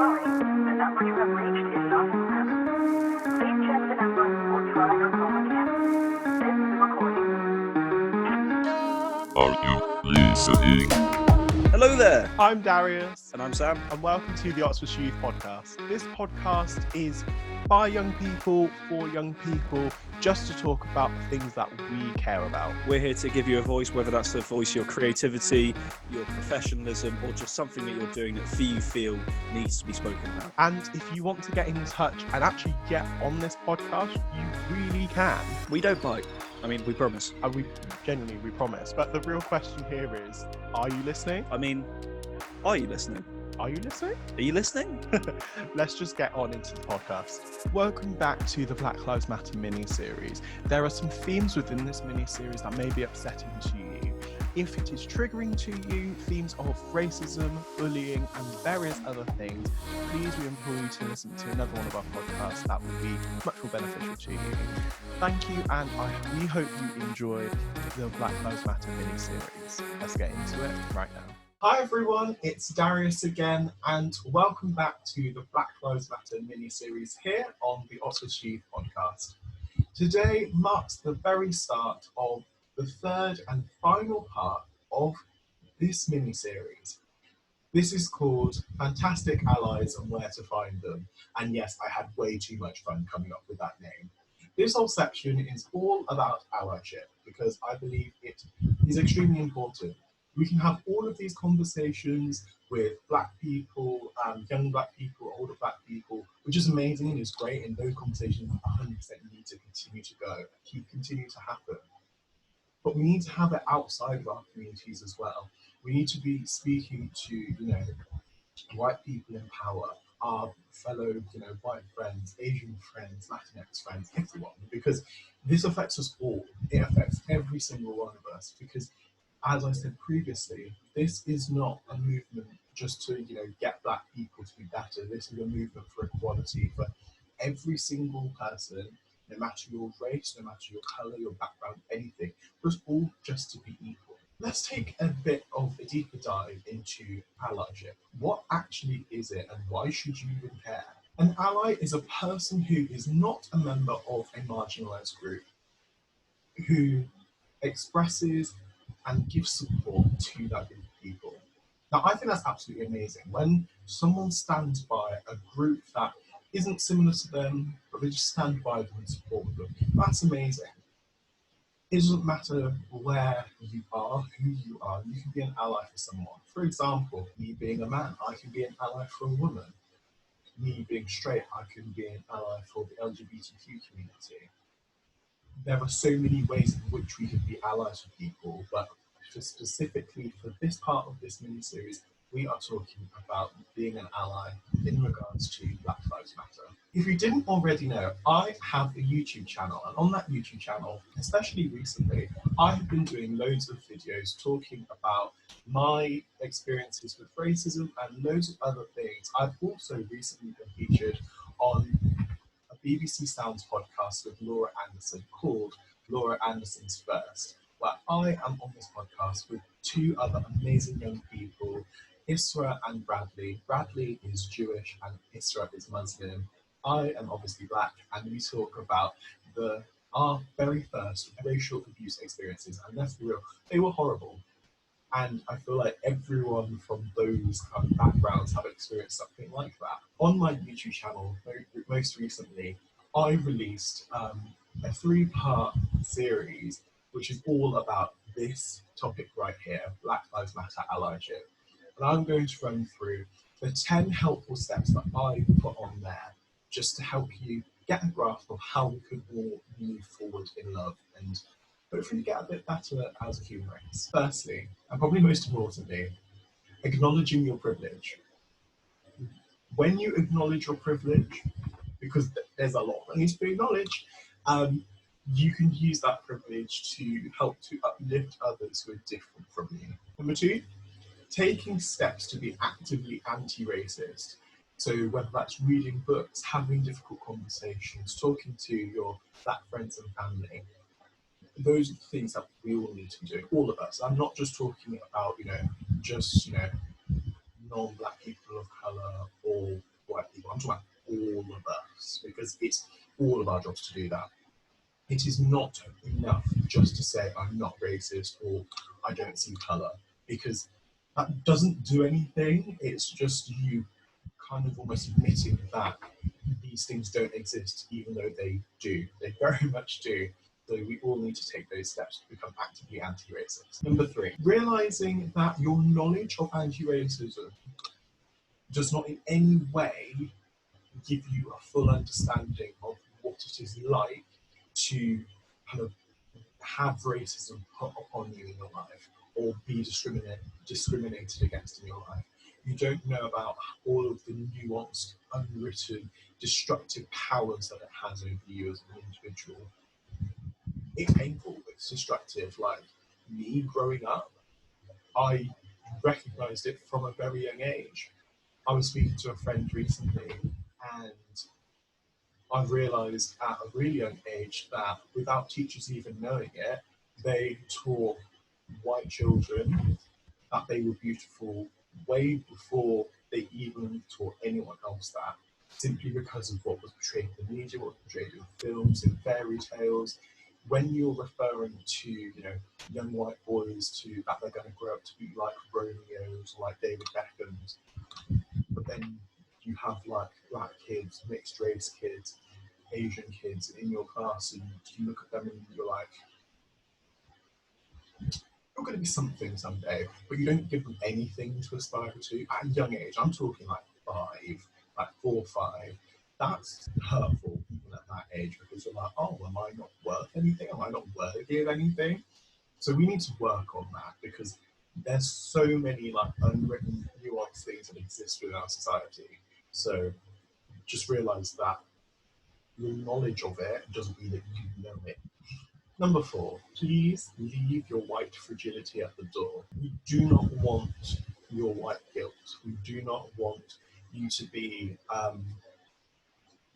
sorry, the number you have reached is not in service. Please check the number or try your call again. This is a recording. Are you listening? Hello there, I'm Darius, and I'm Sam. and welcome to the Oxfordshire Youth Podcast. This podcast is by young people, for young people, just to talk about the things that we care about. We're here to give you a voice, whether that's the voice of your creativity, your professionalism, or just something that you're doing that you feel needs to be spoken about. And if you want to get in touch and actually get on this podcast, you really can. We don't bite. I mean, we promise. And we promise. But the real question here is, are you listening? I mean, are you listening? Are you listening? Are you listening? Let's just get on into the podcast. Welcome back to the Black Lives Matter Miniseries. There are some themes within this miniseries that may be upsetting to you. If it is triggering to you, themes of racism, bullying, and various other things, please we implore you to listen to another one of our podcasts that will be much more beneficial to you. Thank you, and we hope you enjoyed the Black Lives Matter miniseries. Let's get into it right now. Hi everyone, it's Darius again, and welcome back to the Black Lives Matter miniseries here on the Oxfordshire Youth Podcast. Today marks the very start of the third and final part of this miniseries. This is called Fantastic Allies and Where to Find Them, and yes, I had way too much fun coming up with that name. This whole section is all about allyship because I believe it is extremely important. We can have all of these conversations with black people, young black people, older black people, which is amazing and is great, and those conversations 100% need to continue to go, continue to happen. But we need to have it outside of our communities as well. We need to be speaking to, white people in power, our fellow, white friends, Asian friends, Latinx friends, everyone, because this affects us all. It affects every single one of us, because as I said previously, this is not a movement just to, get black people to be better. This is a movement for equality for every single person, no matter your race, no matter your colour, your background, anything, for us all just to be equal. Let's take a bit of a deeper dive into allyship. What actually is it, and why should you even care? An ally is a person who is not a member of a marginalised group, who expresses and give support to that group of people. Now, I think that's absolutely amazing. When someone stands by a group that isn't similar to them, but they just stand by them and support them, that's amazing. It doesn't matter where you are, who you are, you can be an ally for someone. For example, me being a man, I can be an ally for a woman. Me being straight, I can be an ally for the LGBTQ community. There are so many ways in which we can be allies with people, but specifically for this part of this miniseries, we are talking about being an ally in regards to Black Lives Matter. If you didn't already know, I have a YouTube channel, and on that YouTube channel, especially recently, I have been doing loads of videos talking about my experiences with racism and loads of other things. I've also recently been featured on a BBC Sounds podcast with Laura Anderson called Laura Anderson's First, where I am on this podcast with two other amazing young people, Isra and Bradley. Bradley is Jewish and Isra is Muslim. I am obviously black, and we talk about our very first racial abuse experiences, and let's be real, they were horrible. And I feel like everyone from those kind of backgrounds have experienced something like that. On my YouTube channel, most recently, I released a 3-part series, which is all about this topic right here, Black Lives Matter allyship. And I'm going to run through the 10 helpful steps that I put on there, just to help you get a grasp of how we could all move forward in love and hopefully get a bit better as a human race. Firstly, and probably most importantly, acknowledging your privilege. When you acknowledge your privilege, because there's a lot that needs to be acknowledged, you can use that privilege to help to uplift others who are different from you. Number 2, taking steps to be actively anti-racist. So whether that's reading books, having difficult conversations, talking to your black friends and family, those are the things that we all need to be doing, all of us. I'm not just talking about, just, non-black people of colour or talking about all of us, because it's all of our jobs to do that. It is not enough just to say I'm not racist or I don't see colour, because that doesn't do anything. It's just you kind of almost admitting that these things don't exist, even though they do. They very much do. So we all need to take those steps to become actively anti-racist. Number 3, realising that your knowledge of anti-racism does not in any way give you a full understanding of what it is like to kind of have racism put upon you in your life or be discriminated against in your life. You don't know about all of the nuanced, unwritten, destructive powers that it has over you as an individual. It's painful, it's destructive. Like me growing up, I recognised it from a very young age. I was speaking to a friend recently and I realised at a really young age that without teachers even knowing it, they taught white children that they were beautiful way before they even taught anyone else that, simply because of what was portrayed in the media, what was portrayed in films, in fairy tales. When you're referring to, young white boys to that they're going to grow up to be like Romeos or like David Beckhams, but then you have like black kids, mixed race kids, Asian kids in your class, and you look at them and you're like, you're going to be something someday, but you don't give them anything to aspire to at a young age. I'm talking like 4 or 5. That's hurtful even at that age, because you're like, oh, am I not worth anything? Am I not worthy of anything? So we need to work on that, because there's so many like unwritten, nuanced things that exist within our society. So just realise that your knowledge of it doesn't mean that you know it. Number 4, please leave your white fragility at the door. We do not want your white guilt. We do not want you to be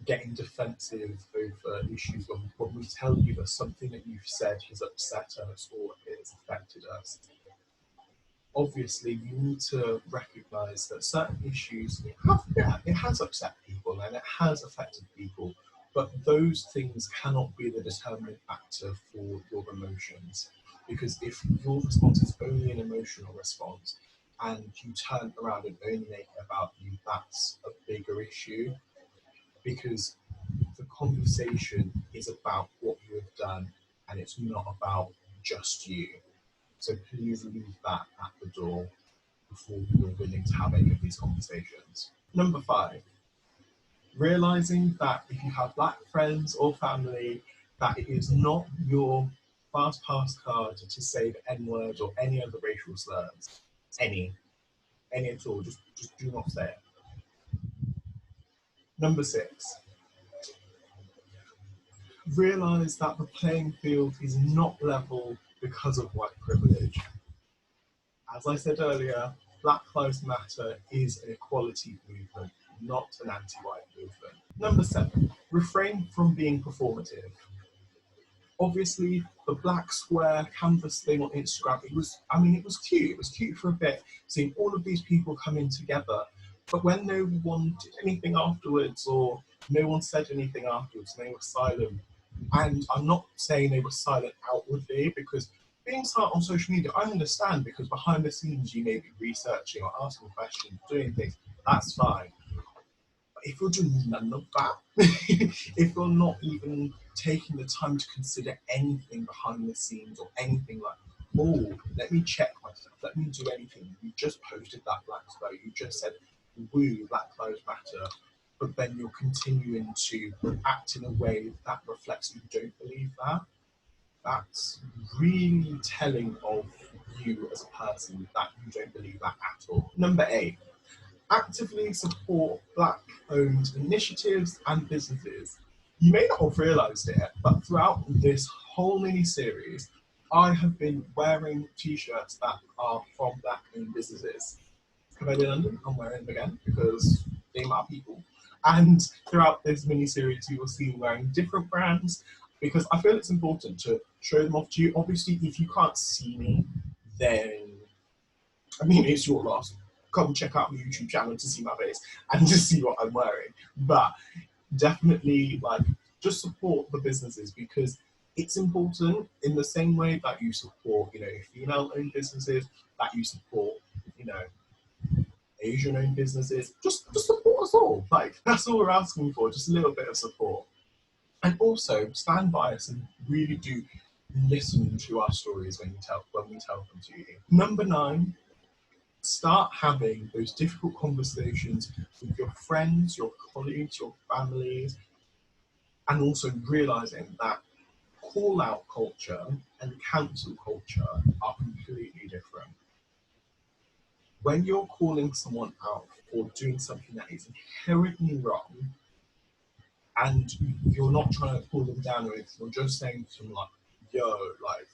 getting defensive over issues when we tell you that something that you've said has upset us or it's affected us. Obviously, you need to recognise that certain issues, it has upset people and it has affected people, but those things cannot be the determining factor for your emotions. Because if your response is only an emotional response and you turn around and only make it about you, that's a bigger issue. Because the conversation is about what you have done and it's not about just you. So please leave that at the door before you're willing to have any of these conversations. Number 5, realising that if you have black friends or family, that it is not your fast pass card to say the N-word or any other racial slurs. Any at all, just do not say it. Number 6, realise that the playing field is not level because of white privilege. As I said earlier, Black Lives Matter is an equality movement, not an anti-white movement. Number 7, refrain from being performative. Obviously, the black square canvas thing on Instagram, it was cute. It was cute for a bit, seeing all of these people coming together. But when no one did anything afterwards, or no one said anything afterwards, and they were silent. And I'm not saying they were silent outwardly, because being silent on social media, I understand, because behind the scenes you may be researching or asking questions, doing things, that's fine. But if you're doing none of that, if you're not even taking the time to consider anything behind the scenes or anything like, oh, let me check myself, let me do anything. You just posted that black square, you just said, woo, Black Lives Matter, but then you're continuing to act in a way that reflects you don't believe that. That's really telling of you as a person that you don't believe that at all. Number 8, actively support Black-owned initiatives and businesses. You may not have realised it, but throughout this whole mini-series, I have been wearing t-shirts that are from Black-owned businesses. Come in London, I'm wearing them again because they are people. And throughout this mini-series, you will see me wearing different brands, because I feel it's important to show them off to you. Obviously, if you can't see me, then, it's your loss. come check out my YouTube channel to see my face and to see what I'm wearing. But definitely, like, just support the businesses, because it's important in the same way that you support, you know, female-owned businesses, that you support, you know, Asian-owned businesses. Just support us all. Like, that's all we're asking for, just a little bit of support. And also, stand by us and really do listen to our stories when we tell them to you. Number 9, start having those difficult conversations with your friends, your colleagues, your families, and also realizing that call-out culture and cancel culture are completely different. When you're calling someone out for doing something that is inherently wrong, and you're not trying to pull them down or anything, you're just saying to them, like, yo, like,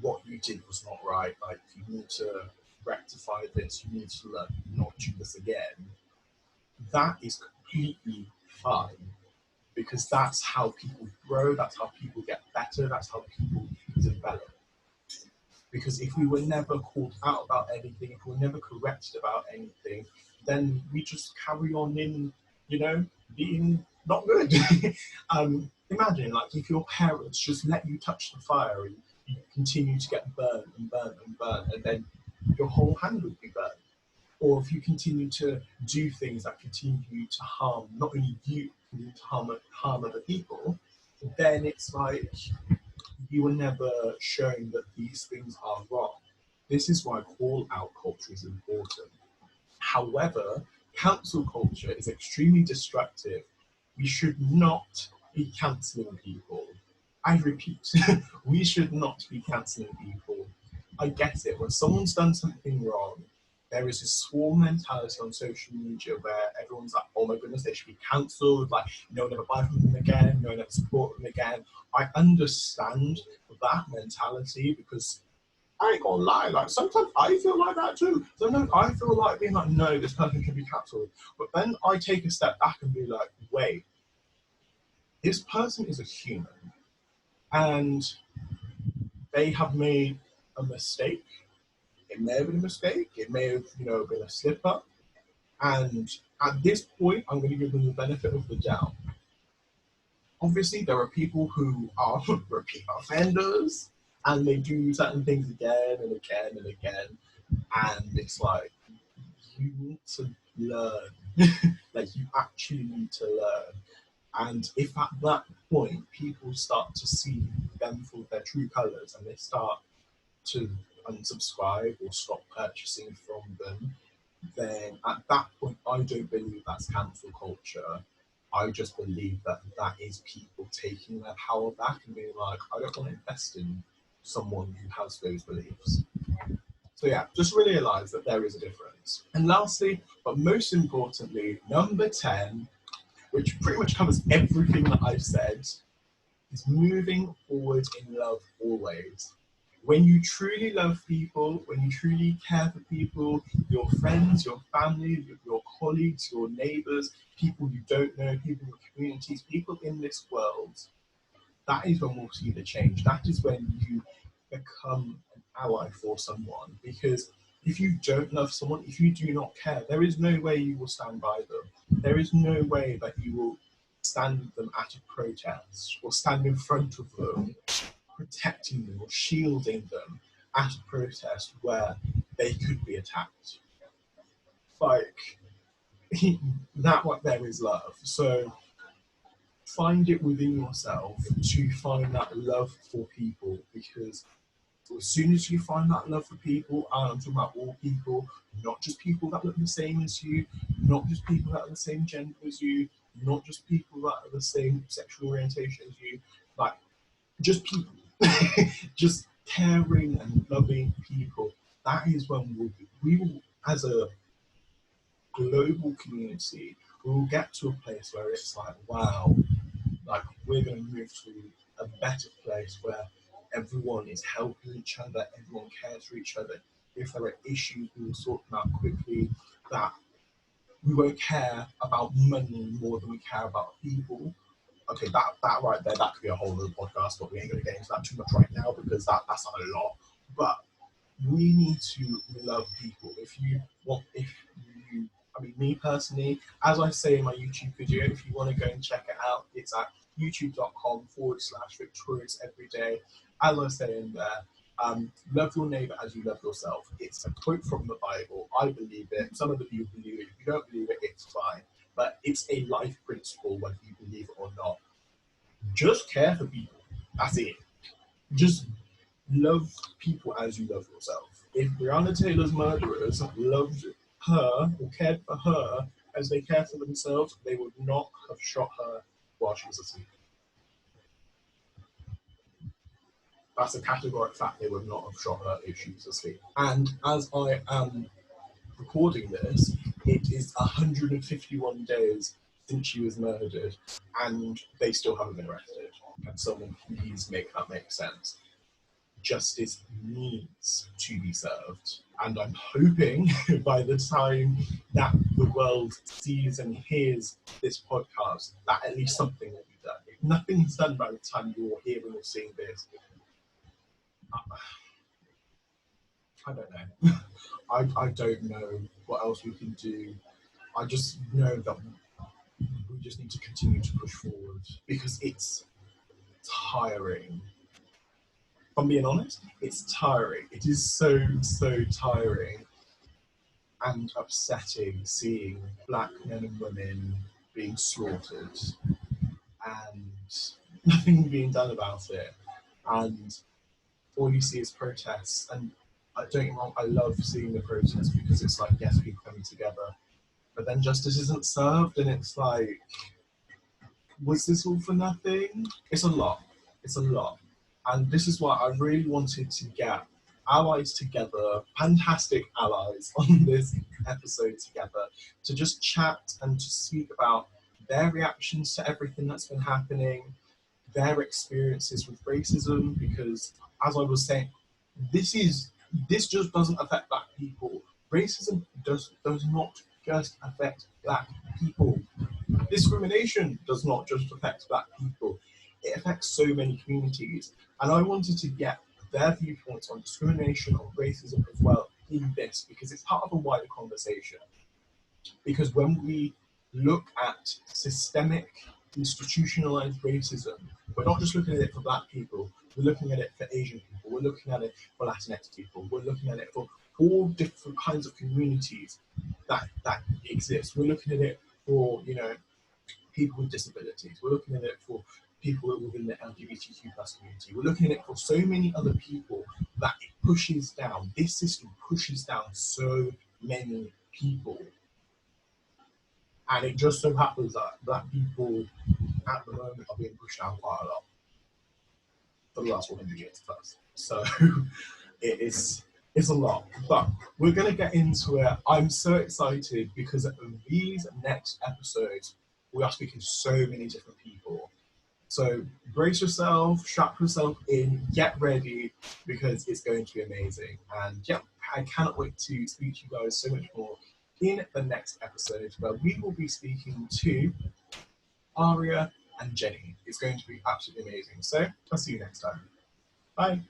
what you did was not right, like, you need to rectify this, you need to not do this again, that is completely fine, because that's how people grow, that's how people get better, that's how people develop. Because if we were never called out about anything, if we were never corrected about anything, then we just carry on in, you know, being not good. Imagine, like, if your parents just let you touch the fire and you continue to get burnt and burnt and burnt, and then your whole hand would be burnt. Or if you continue to do things that continue to harm, not only you, continue to harm other people, then it's like you were never shown that these things are wrong. This is why call-out culture is important. However, cancel culture is extremely destructive. We should not be cancelling people. I repeat, we should not be cancelling people. I get it. When someone's done something wrong, there is this swarm mentality on social media where everyone's like, oh my goodness, they should be cancelled, like, no one ever buy from them again, no one ever support them again. I understand that mentality, because I ain't gonna lie, like, sometimes I feel like that too. Sometimes I feel like being like, no, this person should be cancelled. But then I take a step back and be like, wait, this person is a human, and they have made a mistake. It may have been a mistake, it may have, you know, been a slip up, and at this point, I'm going to give them the benefit of the doubt. Obviously, there are people who are repeat offenders, and they do certain things again and again and again, and it's like, you need to learn. Like, you actually need to learn. And if at that point people start to see them for their true colours and they start to unsubscribe or stop purchasing from them, then at that point I don't believe that's cancel culture. I just believe that that is people taking their power back and being like, I don't want to invest in someone who has those beliefs. So yeah, just realise that there is a difference. And lastly, but most importantly, number 10, which pretty much covers everything that I've said, is moving forward in love always. When you truly love people, when you truly care for people, your friends, your family, your colleagues, your neighbours, people you don't know, people in communities, people in this world, that is when we'll see the change. That is when you become an ally for someone. Because if you don't love someone, if you do not care, there is no way you will stand by them. There is no way that you will stand with them at a protest or stand in front of them, protecting them or shielding them at a protest where they could be attacked. Like, that what there is love. So find it within yourself to find that love for people, because as soon as you find that love for people, and I'm talking about all people, not just people that look the same as you, not just people that are the same gender as you, not just people that are the same sexual orientation as you, like, just people. Just caring and loving people. That is when we will, as a global community, we will get to a place where it's like, wow, like, we're going to move to a better place where everyone is helping each other, everyone cares for each other. If there are issues, we will sort them out quickly. That we won't care about money more than we care about people. Okay, that right there, that could be a whole other podcast, but we ain't going to get into that too much right now because that's not a lot. But we need to love people. Me personally, as I say in my YouTube video, if you want to go and check it out, it's at youtube.com/Victorious Everyday. As I say in there, love your neighbour as you love yourself. It's a quote from the Bible. I believe it. Some of you believe it. If you don't believe it, it's fine. But it's a life principle, whether you believe it or not. Just care for people. That's it. Just love people as you love yourself. If Breonna Taylor's murderers loved her or cared for her as they care for themselves, they would not have shot her while she was asleep. That's a categorical fact. They would not have shot her if she was asleep. And as I am recording this, it is 151 days since she was murdered, and they still haven't been arrested. Can someone please make that make sense? Justice needs to be served, and I'm hoping by the time that the world sees and hears this podcast, that at least something will be done. If nothing's done by the time you're hearing or seeing this, I don't know. I don't know what else we can do. I just know that we just need to continue to push forward, because it's tiring. If I'm being honest, it's tiring. It is so tiring and upsetting seeing black men and women being slaughtered and nothing being done about it. And all you see is protests. And don't get me wrong, I love seeing the protests, because it's like, yes, people coming together. But then justice isn't served, and it's like, was this all for nothing? It's a lot. It's a lot. And this is why I really wanted to get allies together, fantastic allies on this episode together, to just chat and to speak about their reactions to everything that's been happening, their experiences with racism, because as I was saying, this just doesn't affect black people. Racism does not just affect black people. Discrimination does not just affect black people. It affects so many communities. And I wanted to get their viewpoints on discrimination, on racism as well in this, because it's part of a wider conversation. Because when we look at systemic, institutionalized racism, we're not just looking at it for black people, we're looking at it for Asian people, we're looking at it for Latinx people, we're looking at it for all different kinds of communities that exist. We're looking at it for, people with disabilities. We're looking at it for people within the LGBTQ plus community. We're looking at it for so many other people that it pushes down. This system pushes down so many people. And it just so happens that black people at the moment are being pushed down quite a lot for the last 100 years plus. So it's a lot. But we're going to get into it. I'm so excited because of these next episodes, we are speaking to so many different people. So brace yourself, strap yourself in, get ready, because it's going to be amazing. And yeah, I cannot wait to speak to you guys so much more in the next episode, where we will be speaking to Aria and Jenny. It's going to be absolutely amazing. So I'll see you next time. Bye.